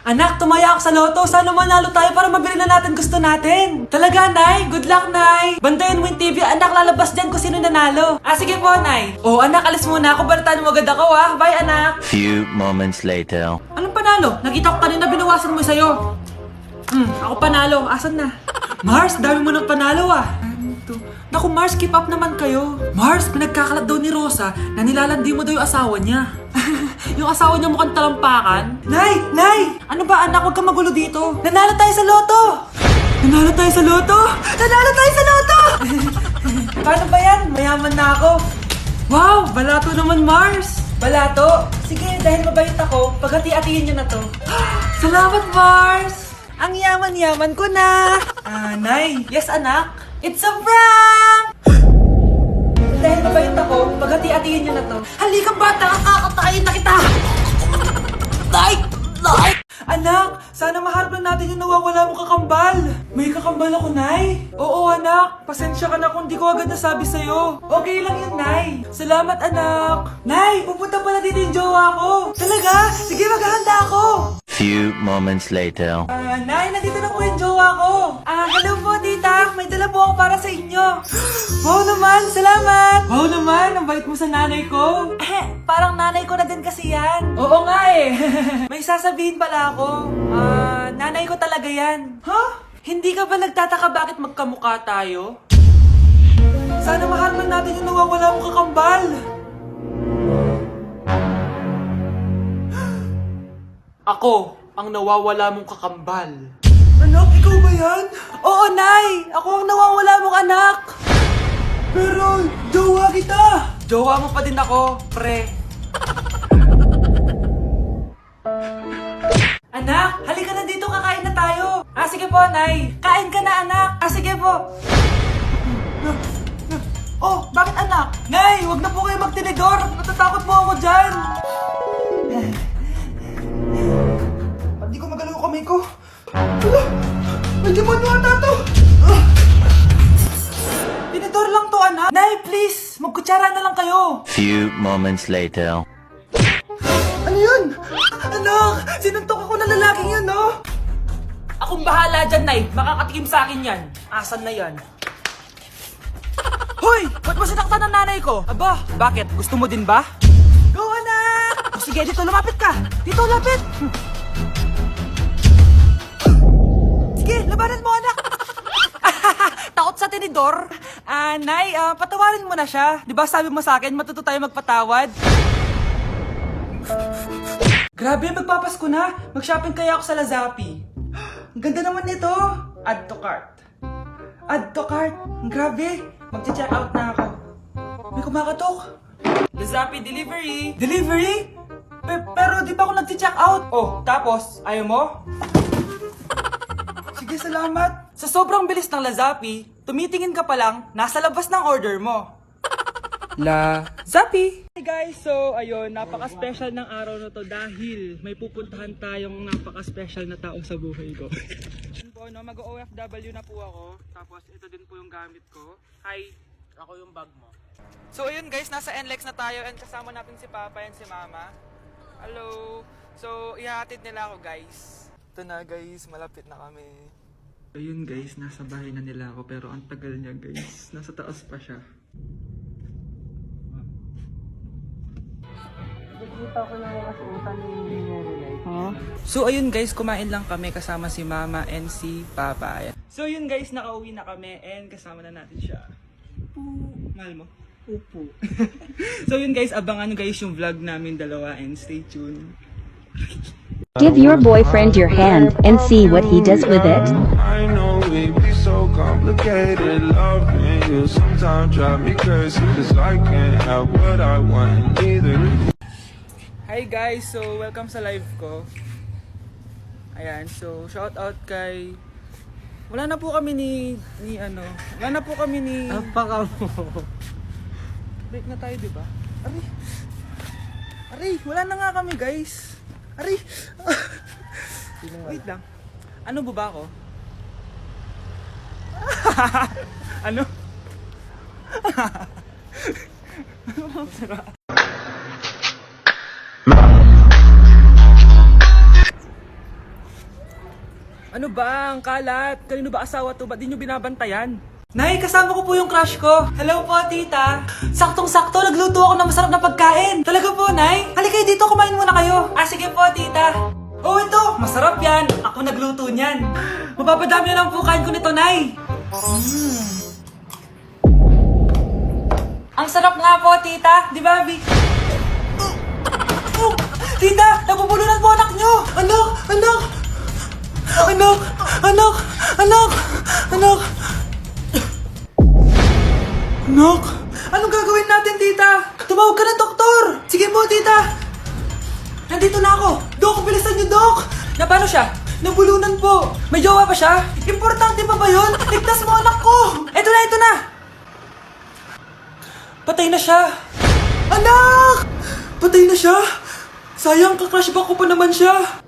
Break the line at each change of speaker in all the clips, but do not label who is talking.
Anak, tumaya ako sa loto. Sana manalo tayo para mabili na natin gusto natin. Talaga, Nay? Good luck, Nay. Bantayan mo yung TV. Anak, lalabas dyan kung sino nanalo. Sige po, Nay. Oh, anak, alis muna ako. Balitaan mo agad ako, ah. Bye, anak.
Few moments later.
Anong panalo? Nakita ko kanina binawasan mo sa'yo. Ako panalo. Asan na? Mars, dami mo ng panalo, ah. Naku, Mars, keep up naman kayo. Mars, pinagkakalat daw ni Rosa na nilalandi mo daw yung asawa niya. Yung asawa niya mukhang talampakan. Nay! Nay! Ano ba, anak? Huwag kang magulo dito. Nanalo tayo sa loto! Nanalo tayo sa loto! Nanalo tayo sa loto! Paano ba yan? Mayaman na ako. Wow! Balato naman, Mars! Balato? Sige, dahil mabait ako, paghati-hatiin niyo na to. Salamat, Mars! Ang yaman-yaman ko na! Nay! Yes, anak? It's a prank! Dahil mabait ako, paghati-hatiin niyo na to. Halika bata, kakatayin na kita! Nay! Nay! Anak, sana maharap na natin yung nawawala mong kakambal. May kakambal ako, Nay. Oo, anak. Pasensya ka na kung di ko agad nasabi sa'yo. Okay lang yun, Nay. Salamat, anak. Nay, pupunta pala dito yung jowa ko. Talaga? Sige, maghahanda ako.
Few moments later.
Nay, nandito na po yung jowa ko. Hello po, tita. May dala po ako para sa inyo. Wow naman, salamat. Wow naman, ang bait mo sa nanay ko. Parang nanay ko na din kasi yan. Oo nga eh. May sasabihin pala ako. Nanay ko talaga yan. Hindi ka ba nagtataka bakit magkamukha tayo? Sana maharman natin yung nawawala mong kakambal. Ako, ang nawawala mong kakambal. Anak, ikaw ba yan? Oo, Nay! Ako ang nawawala mong anak! Pero, jowa kita! Jowa mo pa din ako, pre. Anak, halika na dito, kakain na tayo. Sige po, Nay. Kain ka na, anak. Sige po. Oh, bakit anak? Nay, wag na po kayo magtinidor. Natatakot po ako dyan. Hindi ko magalaw yung kamay ko. May demonyo ata to. Tinidor lang to, anak. Nay, please. Magkutsara na lang kayo.
Few moments later.
Ano yun? Anak, sinuntok ako ng lalaking yun, no? Akong bahala dyan, Nay. Makakatikim sa akin yan. Asan na yan? Hoy! Ba't mo sinaktan ng nanay ko? Aba, bakit? Gusto mo din ba? Go, anak! Sige, dito, lumapit ka. Dito, lapit. Sige, labanan mo, anak. Takot sa tinidor? Nay, patawarin mo na siya. Di ba sabi mo sa akin, matuto tayo magpatawad? Grabe, magpapasko na. Mag-shopping kaya ako sa Lazapi. Ang ganda naman nito. Add to cart. Add to cart. Grabe. Mag-check out na ako. May kumakatok. Lazapi delivery. Delivery? Pero di pa ako nag-check out. Oh, tapos, ayaw mo? Sige, salamat. Sa sobrang bilis ng Lazapi, tumitingin ka pa lang, nasa labas ng order mo. Lazapi! Hey guys, so ayun, napaka-special ng araw na to dahil may pupuntahan tayong napaka-special na tao sa buhay ko. Yun po, no, mag-OFW na po ako, tapos ito din po yung gamit ko. Hi! Ako yung bag mo. So ayun guys, nasa NLEX na tayo and kasama natin si Papa and si Mama. Hello! So, ihahatid nila ako guys. Ito na guys, malapit na kami. Ayun guys, nasa bahay na nila ako pero ang tagal niya guys. Nasa taas pa siya. So ayun guys, kumain lang kami kasama si Mama and si Papa. Ayan. So yun guys, nakauwi na kami and kasama na natin siya. Mahal mo? Upo. So yun guys, abangan guys yung vlog namin dalawa and stay tuned.
Give your boyfriend your hand and see what he does with it.
I know it be so complicated. Loving you sometimes drive me crazy, 'cause I can't have what I want either.
Hi guys, so welcome sa live ko. Ayan, so shout out kay... Wala na po kami wala na po kami ni... Apaka mo. Break na tayo, di ba? Aray, wala na nga kami guys. Aray. Wait lang. Ano ba ako? Ano? Ano ba? Ang kalat. Kanino ba asawa to? Ba't di nyo binabantayan? Nay, kasama ko po yung crush ko. Hello po, tita. Saktong-sakto, nagluto ako ng masarap na pagkain. Talaga po, Nay? Halika dito, kumain muna kayo. Ah, sige po, tita. Oh, ito. Masarap yan. Ako nagluto niyan. Mapapadami na lang po kain ko nito, Nay. Ang sarap nga po, tita. Di ba, Vic? Tita, nabubulunan po anak nyo. Anak, anak. Anak, anak, anak, anak. Anak, anong gagawin natin, tita? Tumawag ka ng doktor. Sige po, tita. Nandito na ako. Dok, bilisan niyo, Dok. Na paano siya? Nabulunan po. May jowa pa siya? Importante pa ba yun? Ligtas mo anak ko. Ito na, ito na. Patay na siya. Anak! Patay na siya. Sayang, kakrashback ko pa naman siya.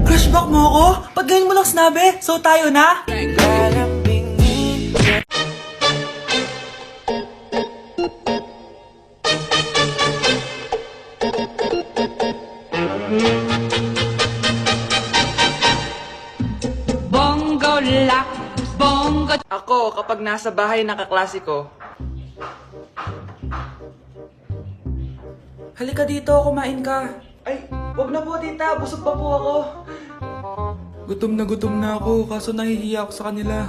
Crashback mo ako? Pag ganyan mo lang sinabi, so tayo na?
Bongo la, bongo.
Ako, kapag nasa bahay ng kaklase ko. Halika dito, kumain ka. Ay, wag na po tita, busog pa po ako. Gutom na ako, kaso nahihiya ako sa kanila.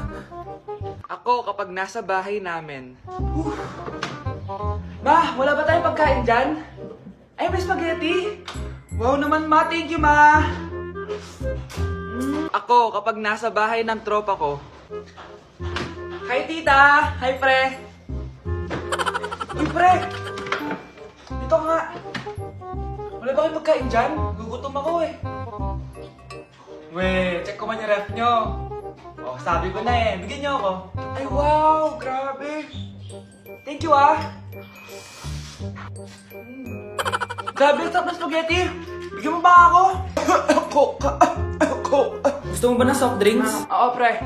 Ako, kapag nasa bahay namin. Ma, wala ba tayong pagkain dyan? Ay, may spaghetti? Wow naman ma, thank you ma. Ako, kapag nasa bahay ng tropa ko. Hi tita! Hi pre! Uy pre! Dito ka nga! Wala ba kayong pagkain dyan? Gugutom ako eh. Weh, check ko man yung ref nyo. Oh, sabi ko na eh. Bigyan nyo ako. Ay wow! Grabe! Thank you ah! Grabe, ang sarap na spaghetti! Bigyan mo ba ako? Ako! Gusto mo ba ng soft drinks? Oo, pre.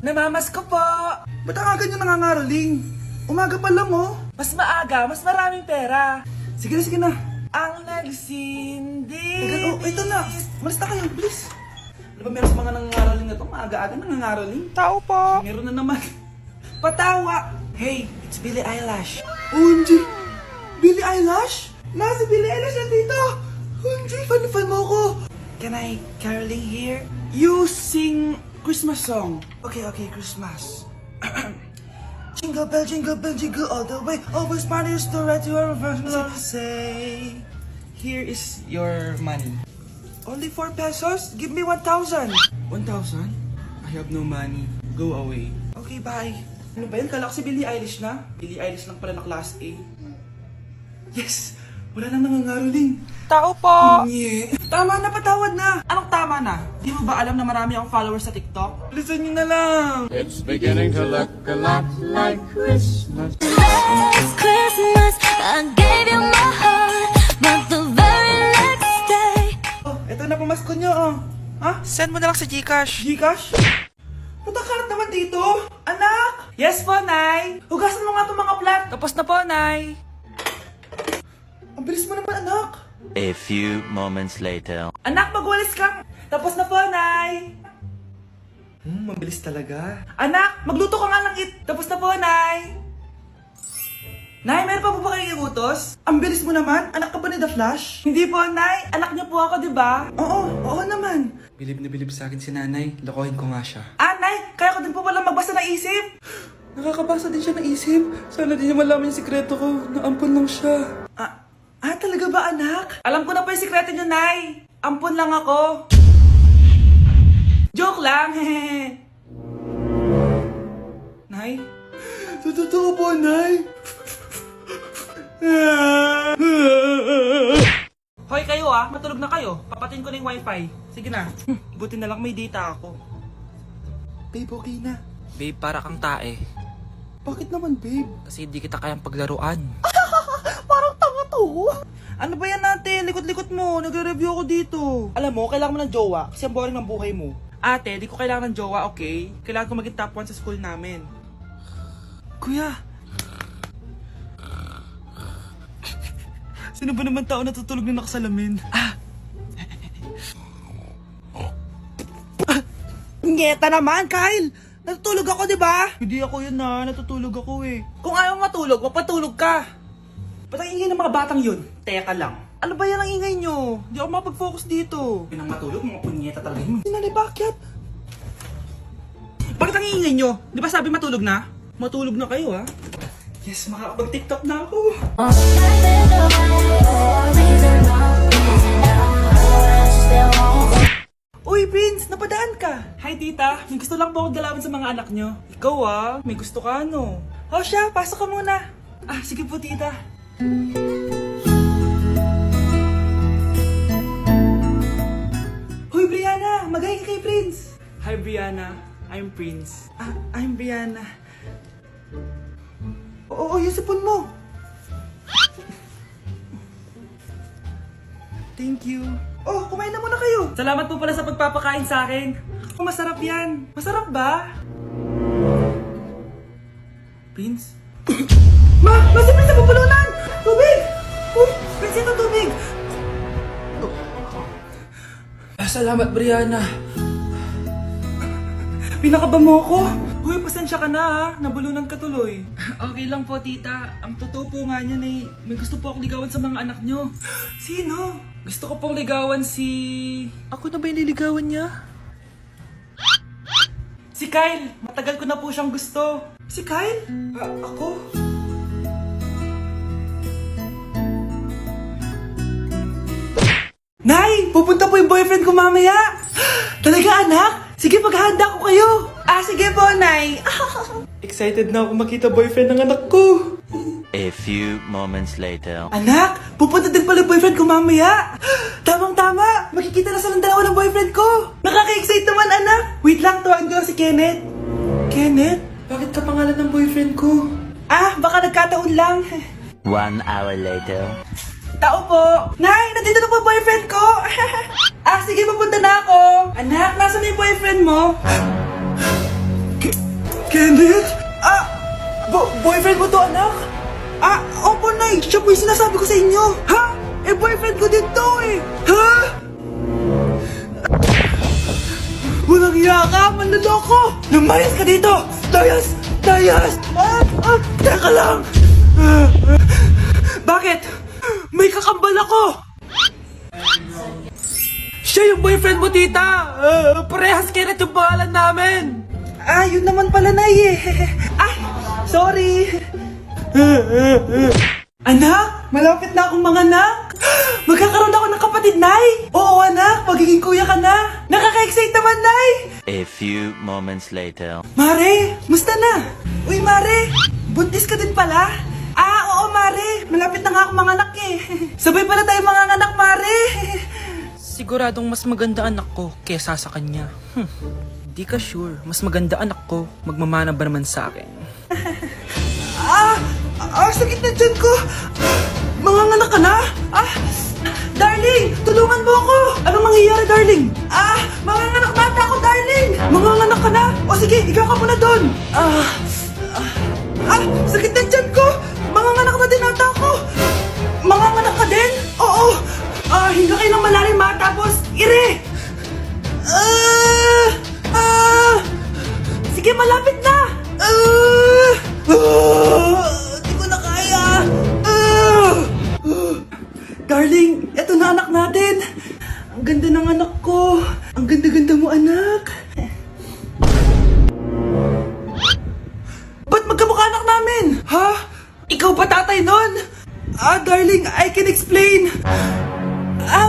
Namamas ko po!
Ba't ang aga nyo nangangaroling? Umaga pa lang oh.
Mas maaga, mas maraming pera.
Sige na, sige na.
Ang nagsindi.
Teka, oh, ito na. Malis na kayo, please. Ano ba meron sa mga nangangaroling na to? Maaga-aga nangangaroling.
Tao po.
Meron na naman.
Patawa. Hey, it's Billie Eilish.
OMG! Billie Eilish? Si Billie Eilish nandito! OMG, fan mo ko!
Can I caroling here?
You sing Christmas song. Okay, Christmas. Jingle bell, jingle all the way. Always parties to right to your first say.
Here is your money.
Only 4 pesos? Give me 1,000. 1,000? I have no money. Go away. Okay, bye. Ano ba yun? Kala ko si Billie Eilish na. Billie Eilish lang pala na class A. Yes! Wala nang nangangaroling.
Tao po.
Yeah. Tama na, patawad na. Anong tama na? Di mo ba alam na marami akong followers sa TikTok? Listen nyo na lang.
It's beginning to look a lot like Christmas.
Last Christmas, I gave you my heart, but the very next day.
Oh, eto na pamasko nyo, oh. Ha?
Send mo na lang sa Gcash.
Gcash? Ba't ang kalat naman dito? Anak!
Yes po, Nay.
Hugasan mo nga itong mga plat.
Tapos na po, Nay.
Ang bilis mo naman, anak.
A few moments later.
Anak, magwalis ka. Tapos na po, Nay.
Mabilis talaga.
Anak, magluto ka nga ng Tapos na po, Nay. Nay, meron pa po ba kayong iutos?
Ang bilis mo naman. Anak ka ba ni The Flash?
Hindi po, Nay. Anak niyo po ako, di ba?
Oo naman.
Bilib na bilib sa akin si Nanay. Lokohin ko nga siya.
Ah, Nay, kaya ko din po pala magbasa ng isip.
Nakakabasa din siya ng isip. Sana din niya malaman yung sikreto ko. Naampon lang siya.
Talaga ba, anak?
Alam ko na po yung sikreto niyo, Nay. Ampon lang ako. Joke lang, hehe. Nay?
Sa totoo po, Nay.
Hoy kayo matulog na kayo. Papatin ko na yung wifi. Sige na. Buti na lang may data ako.
Babe, okay na.
Babe, para kang tae.
Bakit naman, babe?
Kasi hindi kita kayang paglaruan.
Parang tanga Ano ba yan natin? Likot-likot mo. Nagre-review ako dito. Alam mo, kailangan mo ng jowa kasi ang boring ng buhay mo. Ate, di ko kailangan ng jowa, okay? Kailangan ko maging top 1 sa school namin. Kuya. Sino ba naman tao natutulog na nakasalamin? Ngeta naman, Kyle! Natutulog ako, di ba? Hindi ako yun na, natutulog ako eh. Kung ayaw matulog, mapatulog ka! Ba't ang ingay ng mga batang yun? Teka lang. Ano ba yan ang ingay nyo? Di ako makapag-focus dito. Pinang matulog, mga punyeta talaga yun. Sinali, bakit? Bakit ang ingay nyo? Di ba sabi matulog na? Matulog na kayo, ha? Yes, makakapag-tiktok na ako. Uy, Prince! Napadaan ka! Hi, tita! May gusto lang po akong dalawin sa mga anak nyo. Ikaw, may gusto ka, no? O siya, pasok ka muna. Ah, sige po, tita. Hoy, Brianna! Magay ka kay Prince! Hi, Brianna. I'm Prince. I'm Brianna. Oo, yung sipon mo. Thank you. Oh, kumain na muna kayo. Salamat po pala sa pagpapakain sa akin. Oh, masarap yan. Masarap ba? Prince? Si Prince sa pupulunan! Tubig! Uy, Prince, ito tubig! Salamat, Brianna. Pinakaba mo ako? Uy, pasensya ka na ha. Nabulunan ka tuloy. Okay lang po, tita. Ang totoo po nga niyan eh, may gusto po akong ligawan sa mga anak nyo. Sino? Gusto ko pong ligawan si... Ako na ba yung niligawan niya? Si Kyle! Matagal ko na po siyang gusto. Si Kyle? Ako? Nay! Pupunta po yung boyfriend ko mamaya! Talaga, anak? Sige, paghahanda ko kayo! Sige po, Nay! Excited na ako makita boyfriend ng anak ko!
A few moments later.
Anak! Pupunta din pala yung boyfriend ko mamaya! Tamang-tama! Makikita na silang dalawa ng boyfriend ko! Nakaka-excite naman, anak! Wait lang, tuwaan ko si Kenneth. Kenneth? Bakit ka pangalan ng boyfriend ko? Baka nagkataon lang.
1 hour later.
Tao po! Nay! Nandito na po yung boyfriend ko! Sige, papunta na ako! Anak, nasa na yung boyfriend mo? Kenneth? Boyfriend mo to, anak? Opo, Nay! Siya po yung sinasabi ko sa inyo! Ha? Boyfriend ko din to eh! Ha? Walang iya ka! Manloloko! Lumayas ka dito! Layas! Layas! Teka lang! Bakit? May kakambal ako! Siya yung boyfriend mo, tita! Parehas Kenneth yung pangalan namin! Yun naman pala, Nay eh. Sorry! Anak! Malapit na akong manganak! Magkakaroon ako ng kapatid, Nay! Oo, anak! Magiging kuya ka na! Nakaka-excite naman, Nay!
A few moments later.
Mare! Musta na? Uy, Mare! Buntis ka din pala? Oo, Mare! Malapit na nga akong manganak eh. Sabay pala tayo manganganak, Mare! Siguradong mas maganda anak ko kesa sa kanya. Di ka sure. Mas maganda anak ko. Magmamana ba naman sa akin? Sakit na dyan ko! Manganganak ka na? Darling! Tulungan mo ako! Anong mangyayari, darling? Manganganak na ata ako, darling! Manganganak ka na? O sige, ikaw ka muna doon! Sakit na dyan ko! Manganganak na din ata ako! Manganganak ka din? Oo! Hinga kayo ng malalim ha, tapos ire! Sige, malapit na! Di ko na kaya! Darling, eto na anak natin! Ang ganda ng anak ko! Ang ganda-ganda mo, anak! Ba't magkamukha anak namin? Ha? Ikaw ba tatay nun? Darling, I can explain!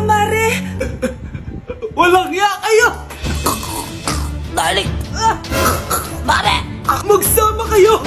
Mare! Walang hiya kayo! Darling! Mare! Magsama kayo!